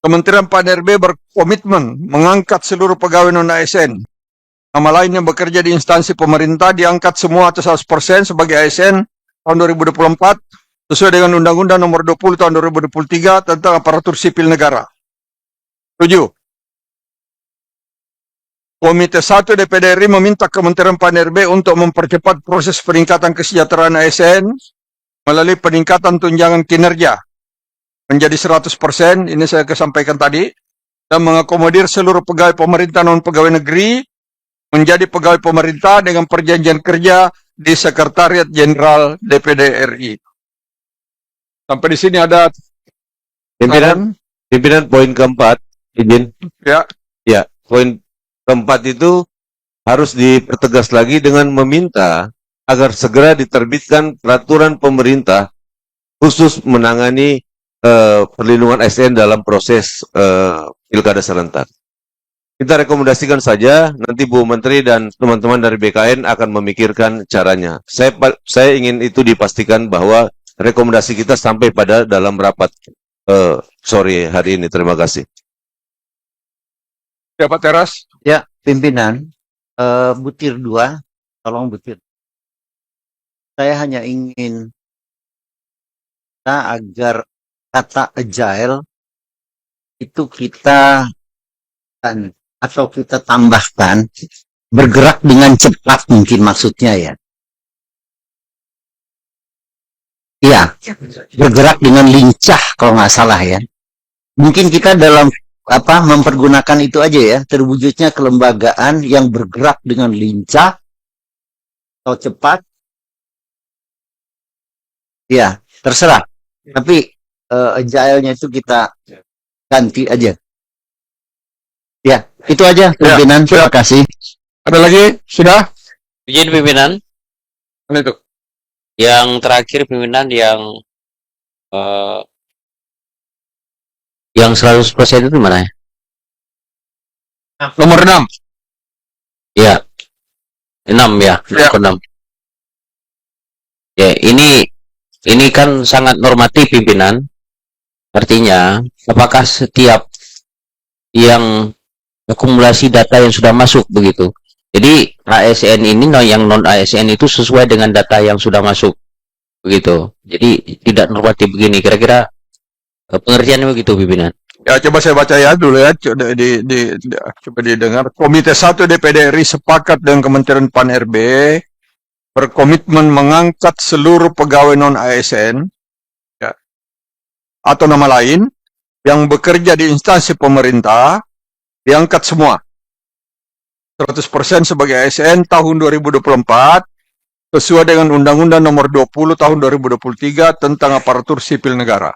Kementerian PAN-RB berkomitmen mengangkat seluruh pegawai non-ASN. Nama lain yang bekerja di instansi pemerintah diangkat semua atas 100% sebagai ASN tahun 2024 sesuai dengan Undang-Undang Nomor 20 Tahun 2023 tentang aparatur sipil negara. 7. Komite 1 DPD RI meminta Kementerian PAN-RB untuk mempercepat proses peningkatan kesejahteraan ASN melalui peningkatan tunjangan kinerja menjadi 100%, ini saya sampaikan tadi, dan mengakomodir seluruh pegawai pemerintah non-pegawai negeri menjadi pegawai pemerintah dengan perjanjian kerja di Sekretariat Jenderal DPD RI. Sampai di sini ada Pimpinan poin keempat, izin. ya. Ya, poin keempat itu harus dipertegas lagi dengan meminta agar segera diterbitkan peraturan pemerintah khusus menangani perlindungan ASN dalam proses pilkada serentak. Kita rekomendasikan saja, nanti Bu Menteri dan teman-teman dari BKN akan memikirkan caranya. Saya ingin itu dipastikan bahwa rekomendasi kita sampai pada dalam rapat sore hari ini. Terima kasih. Ya, Pak Teras. Ya, pimpinan, butir 2, tolong butir. Saya hanya ingin agar kata agile itu kita atau kita tambahkan bergerak dengan cepat, mungkin maksudnya ya. Iya, bergerak dengan lincah kalau nggak salah ya. Mungkin kita dalam mempergunakan itu aja ya, terwujudnya kelembagaan yang bergerak dengan lincah atau cepat. Ya, terserah. Tapi agile-nya itu kita ganti aja. Ya, itu aja pimpinan. Terima kasih. Ada lagi? Sudah? Izin pimpinan. Mana itu? Yang terakhir pimpinan yang 100% itu mana ya? Nomor 6. Ya. 6 ya, Ya. 6. Ya, ini kan sangat normatif pimpinan. Artinya, apakah setiap yang akumulasi data yang sudah masuk begitu? Jadi ASN ini yang non ASN itu sesuai dengan data yang sudah masuk begitu. Jadi tidak normatif begini. Kira-kira pengertiannya begitu pimpinan. Ya, coba saya baca ya dulu ya. Coba didengar. Komite 1 DPD RI sepakat dengan Kementerian Pan-RB berkomitmen mengangkat seluruh pegawai non-ASN ya, atau nama lain yang bekerja di instansi pemerintah diangkat semua 100% sebagai ASN tahun 2024 sesuai dengan Undang-Undang Nomor 20 Tahun 2023 tentang Aparatur Sipil Negara.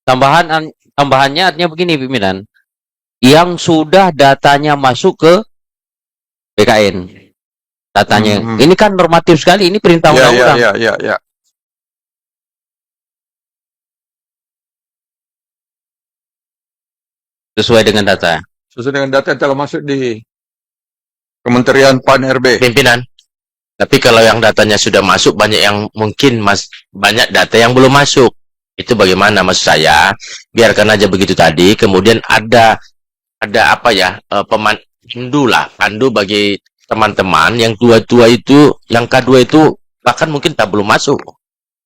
Tambahannya artinya begini pimpinan. Yang sudah datanya masuk ke BKN. Datanya. Ini kan normatif sekali, ini perintah undang-undang. Ya. Sesuai dengan data. Sesuai dengan data yang telah masuk di Kementerian Pan-RB. Pimpinan. Tapi kalau yang datanya sudah masuk, banyak yang mungkin banyak data yang belum masuk. Itu bagaimana maksud saya? Biarkan aja begitu tadi. Kemudian ada apa ya? Pandu bagi teman-teman yang tua-tua itu, yang K2 itu bahkan mungkin tak belum masuk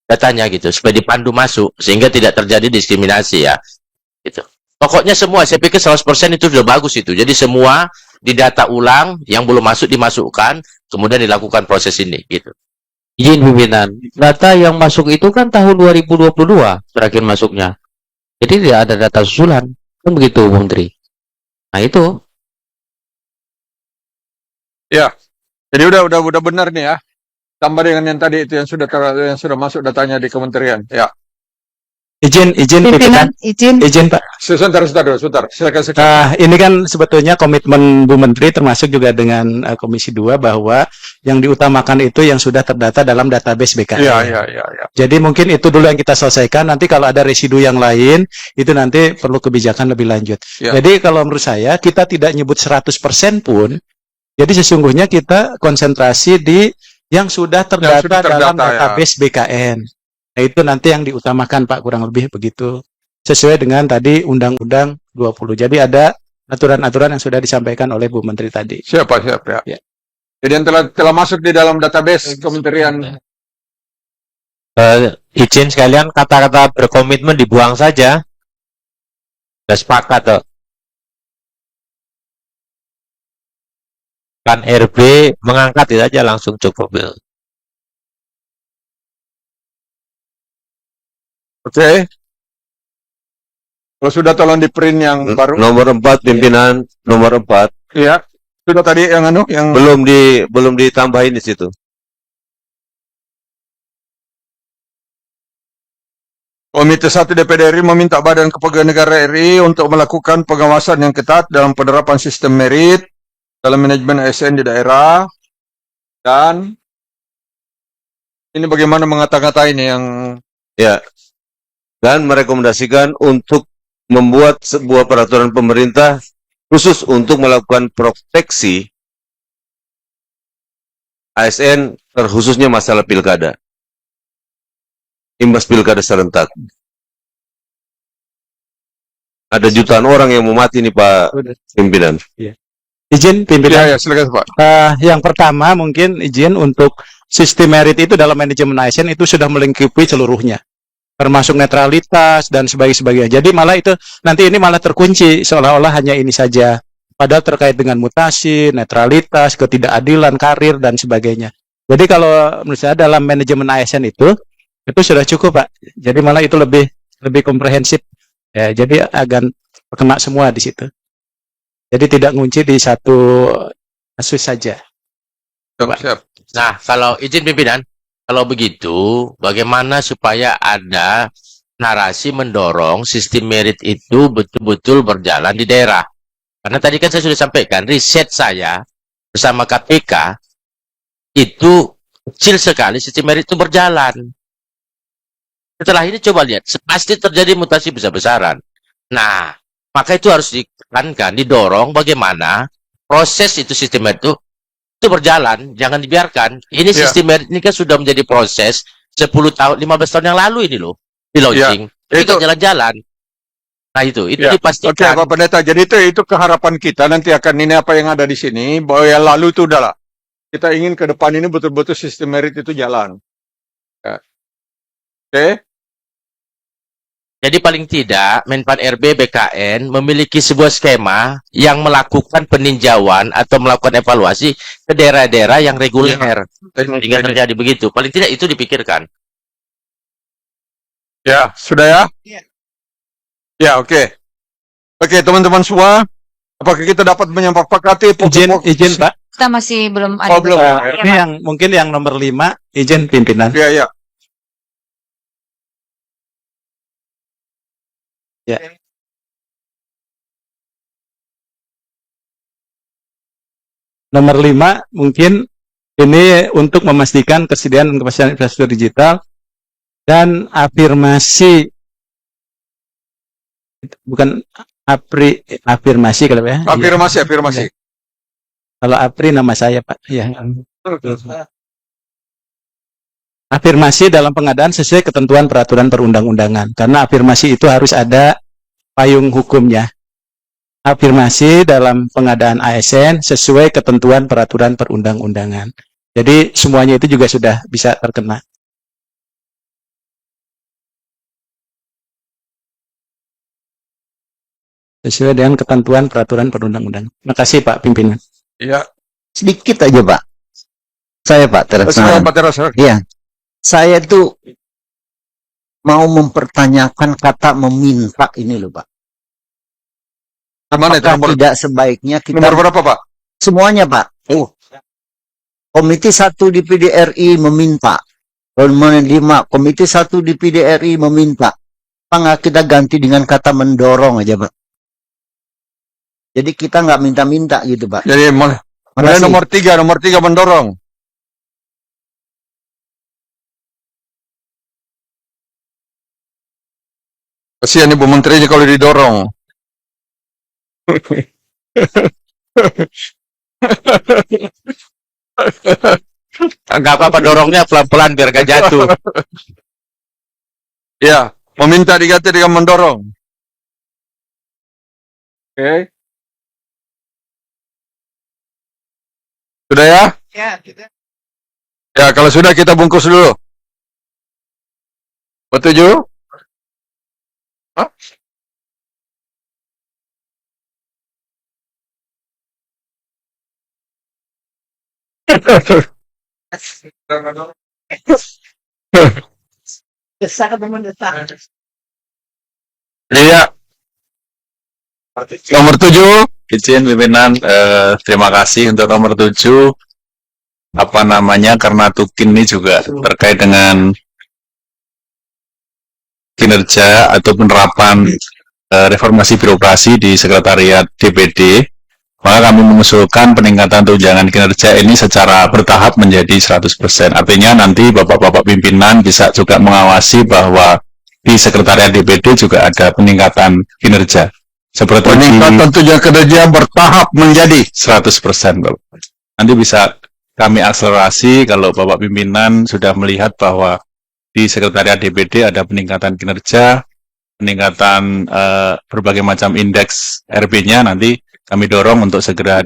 datanya gitu, supaya dipandu masuk sehingga tidak terjadi diskriminasi ya. Gitu. Pokoknya semua, saya pikir 100% itu sudah bagus itu. Jadi semua didata ulang, yang belum masuk dimasukkan, kemudian dilakukan proses ini gitu. Izin pimpinan, data yang masuk itu kan tahun 2022 terakhir masuknya. Jadi tidak ada data susulan. Kan begitu, Bu Menteri. Nah, itu. Ya. Jadi udah benar nih ya. Tambah dengan yang tadi itu yang sudah masuk datanya di kementerian. Ya. Izin pimpinan. Izin Pak. Sebentar. Silakan. Ini kan sebetulnya komitmen Bu Menteri termasuk juga dengan Komisi 2 bahwa yang diutamakan itu yang sudah terdata dalam database BKN. Ya. Jadi mungkin itu dulu yang kita selesaikan. Nanti kalau ada residu yang lain, itu nanti perlu kebijakan lebih lanjut. Ya. Jadi kalau menurut saya, kita tidak nyebut 100% pun. Jadi sesungguhnya kita konsentrasi di yang sudah terdata dalam database BKN. Nah, itu nanti yang diutamakan Pak, kurang lebih begitu. Sesuai dengan tadi Undang-Undang 20. Jadi ada aturan-aturan yang sudah disampaikan oleh Bu Menteri tadi. Siap ya. Ya. Jadi yang telah masuk di dalam database kementerian. Izin sekalian, kata-kata berkomitmen dibuang saja. Sudah sepakat toh. Kan RB mengangkat itu aja langsung cukup. Oke. Kalau sudah tolong di print yang baru. Nomor 4 pimpinan, nomor 4. Iya. Sudah tadi yang yang Belum ditambahin di situ. Komite 1 DPD RI meminta Badan Kepegawaian Negara RI untuk melakukan pengawasan yang ketat dalam penerapan sistem merit dalam manajemen ASN di daerah. Dan ini bagaimana mengata-ngata ini yang Ya. Dan merekomendasikan untuk membuat sebuah peraturan pemerintah khusus untuk melakukan proteksi ASN terkhususnya masalah pilkada. Imbas pilkada serentak. Ada jutaan orang yang mau mati nih Pak pimpinan. Izin pimpinan. ya silakan Pak. Yang pertama mungkin izin untuk sistem merit itu dalam manajemen ASN itu sudah melingkupi seluruhnya. Termasuk netralitas dan sebagainya. Jadi malah itu nanti ini malah terkunci seolah-olah hanya ini saja. padahal terkait dengan mutasi, netralitas, ketidakadilan, karir, dan sebagainya. Jadi kalau menurut saya dalam manajemen ASN itu sudah cukup, Pak. Jadi malah itu lebih komprehensif. Ya, jadi akan kena semua di situ. Jadi tidak ngunci di satu kasus saja. Siap. Nah, kalau izin pimpinan, kalau begitu, bagaimana supaya ada narasi mendorong sistem merit itu betul-betul berjalan di daerah? Karena tadi kan saya sudah sampaikan, riset saya bersama KPK itu kecil sekali sistem merit itu berjalan. Setelah ini coba lihat, pasti terjadi mutasi besar-besaran. Nah, maka itu harus ditekankan, didorong bagaimana proses itu sistem merit itu berjalan, jangan dibiarkan. Ini sistem merit ini kan sudah menjadi proses 10 tahun, 15 tahun yang lalu ini loh, di launching. Itu jalan-jalan. Nah itu dipastikan. Oke, Pak Pendeta. Jadi itu keharapan kita nanti akan ini apa yang ada di sini, bahwa yang lalu itu udahlah. Kita ingin ke depan ini betul-betul sistem merit itu jalan. Ya. Oke. Jadi paling tidak Menpan RB BKN memiliki sebuah skema yang melakukan peninjauan atau melakukan evaluasi ke daerah-daerah yang reguler. Hingga terjadi begitu. Paling tidak itu dipikirkan. Ya, sudah ya? Ya, oke. Oke, teman-teman semua, apakah kita dapat menyepakati Izin, Pak. Kita masih belum ada. belum. Ini yang mungkin yang nomor 5, izin pimpinan. Ya. Ya. Nomor 5 mungkin ini untuk memastikan kesediaan dan kepastian infrastruktur digital dan afirmasi, bukan afirmasi kalau ya. Afirmasi. Kalau Apri nama saya, Pak. Ya. Afirmasi dalam pengadaan sesuai ketentuan peraturan perundang-undangan. Karena afirmasi itu harus ada payung hukumnya. Afirmasi dalam pengadaan ASN sesuai ketentuan peraturan perundang-undangan. Jadi semuanya itu juga sudah bisa terkena. Sesuai dengan ketentuan peraturan perundang-undangan. Terima kasih, Pak Pimpinan. Ya. Sedikit aja, Pak. Saya, Pak Teras. Iya. Saya tuh mau mempertanyakan kata meminta ini loh, Pak. Apakah tidak sebaiknya kita... Nomor berapa, Pak? Semuanya, Pak. Komite 1 di PDRI meminta. Nomor 5, Komite 1 di PDRI meminta. Apa kita ganti dengan kata mendorong aja, Pak? Jadi kita nggak minta-minta gitu, Pak. Jadi nomor 3 mendorong. Kasihan Ibu Menteri kalau didorong. Enggak apa-apa, dorongnya pelan-pelan biar gak jatuh. Ya, meminta diganti dengan mendorong. Oke. Sudah ya? Ya, kalau sudah kita bungkus dulu. Setuju? Hah? Iya. Nomor 7. Izin pimpinan, terima kasih untuk nomor 7. Apa namanya, karena Tukin ini juga terkait dengan kinerja atau penerapan reformasi birokrasi di sekretariat DPD, maka kami mengusulkan peningkatan tunjangan kinerja ini secara bertahap menjadi 100%. Artinya nanti Bapak-Bapak pimpinan bisa juga mengawasi bahwa di sekretariat DPD juga ada peningkatan kinerja. Seperti peningkatan tunjangan kinerja bertahap menjadi 100%, Bapak. Nanti bisa kami akselerasi kalau Bapak pimpinan sudah melihat bahwa di sekretariat DPD ada peningkatan kinerja, peningkatan berbagai macam indeks RB-nya, nanti kami dorong untuk segera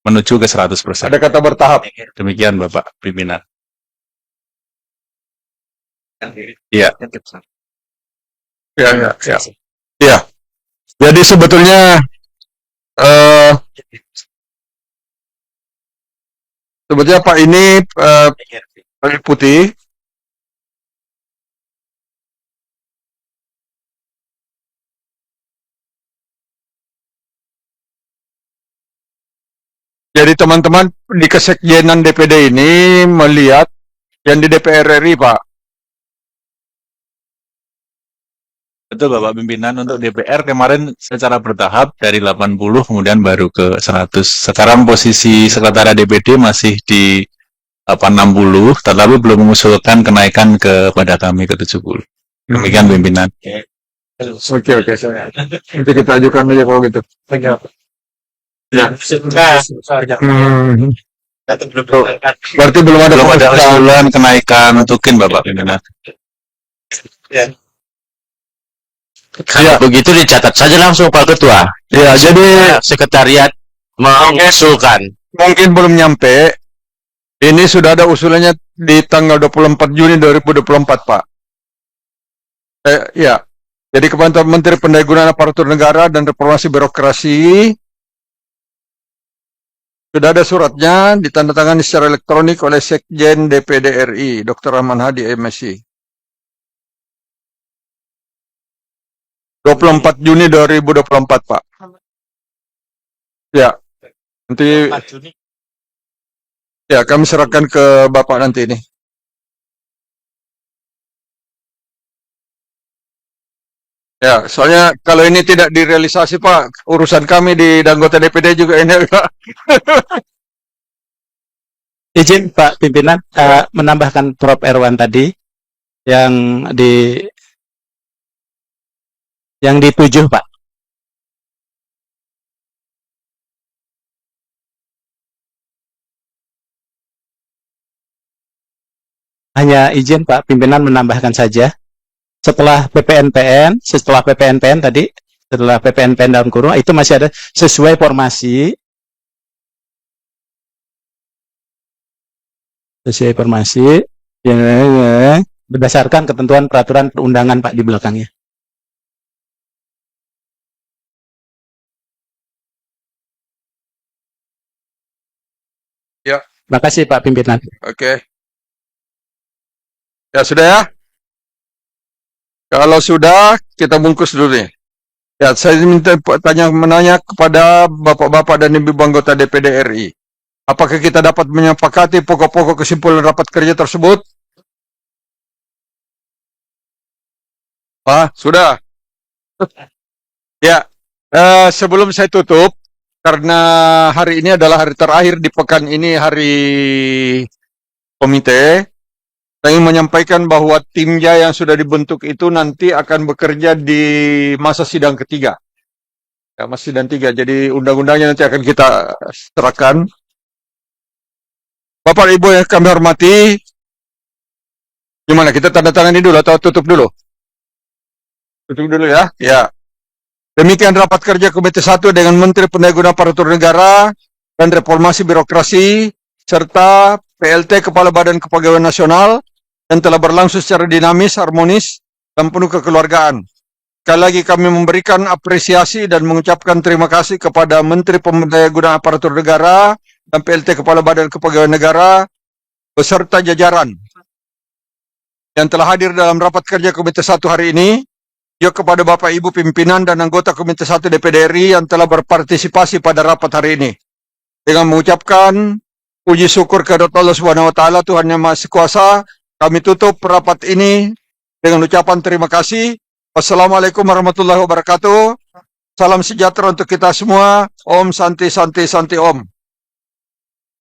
menuju ke 100%. Ada kata bertahap. Demikian Bapak pimpinan. Iya. Ya. Jadi sebetulnya Sebetulnya Pak ini Pak Putih. Jadi teman-teman di kesekjenan DPD ini melihat yang di DPR RI, Pak. Betul Bapak Pimpinan, untuk DPR kemarin secara bertahap dari 80 kemudian baru ke 100. Sekarang posisi sekretariat DPD masih di 60, tetapi belum mengusulkan kenaikan kepada kami ke 70. Demikian Pimpinan. Oke. Nanti kita ajukan aja kalau gitu. Ya. Berarti belum ada usulan kenaikan tukin Bapak Pimpinan. Kalau begitu dicatat saja langsung Pak Ketua. Ya, jadi sekretariat mengusulkan. Mungkin belum nyampe. Ini sudah ada usulannya di tanggal 24 Juni 2024, Pak. Ya. Jadi kepada Menteri Pendayagunaan Aparatur Negara dan Reformasi Birokrasi sudah ada suratnya ditandatangani secara elektronik oleh Sekjen DPD RI, Dr. Rahman Hadi MSI. 24 Juni 2024, Pak. Ya. Nanti ya kami serahkan ke Bapak nanti ini. Ya, soalnya kalau ini tidak direalisasi, Pak, urusan kami di anggota DPD juga ini, Pak. Izin Pak Pimpinan menambahkan Prof. Erwan tadi yang di 7 Pak. Hanya izin Pak Pimpinan menambahkan saja. Setelah PPNPN tadi, setelah PPNPN dalam kurung, itu masih ada sesuai formasi. Berdasarkan ketentuan peraturan perundangan Pak di belakangnya. Ya. Terima kasih Pak Pimpinan. Oke. Ya sudah ya. Kalau sudah, kita bungkus dulu nih. Ya, saya minta menanya kepada bapak-bapak dan ibu anggota DPD RI. Apakah kita dapat menyepakati pokok-pokok kesimpulan rapat kerja tersebut? Pak, sudah. Ya, sebelum saya tutup, karena hari ini adalah hari terakhir di pekan ini, hari komite, saya ingin menyampaikan bahwa timnya yang sudah dibentuk itu nanti akan bekerja di masa sidang ketiga. Ya, masa sidang 3. Jadi undang-undangnya nanti akan kita serahkan. Bapak Ibu yang kami hormati, gimana kita tanda tangani dulu atau tutup dulu? Tutup dulu ya. Ya. Demikian rapat kerja Komite 1 dengan Menteri Pendayagunaan Aparatur Negara dan Reformasi Birokrasi serta PLT Kepala Badan Kepegawaian Nasional dan telah berlangsung secara dinamis, harmonis, dan penuh kekeluargaan. Sekali lagi kami memberikan apresiasi dan mengucapkan terima kasih kepada Menteri Pendayagunaan Aparatur Negara dan PLT Kepala Badan Kepegawaian Negara beserta jajaran yang telah hadir dalam rapat kerja Komite 1 hari ini, juga kepada Bapak Ibu pimpinan dan anggota Komite 1 DPD RI yang telah berpartisipasi pada rapat hari ini. Dengan mengucapkan puji syukur kepada Allah Subhanahu wa taala, Tuhan Yang Maha Kuasa, kami tutup rapat ini dengan ucapan terima kasih. Wassalamualaikum warahmatullahi wabarakatuh. Salam sejahtera untuk kita semua. Om Santi Santi Santi Om.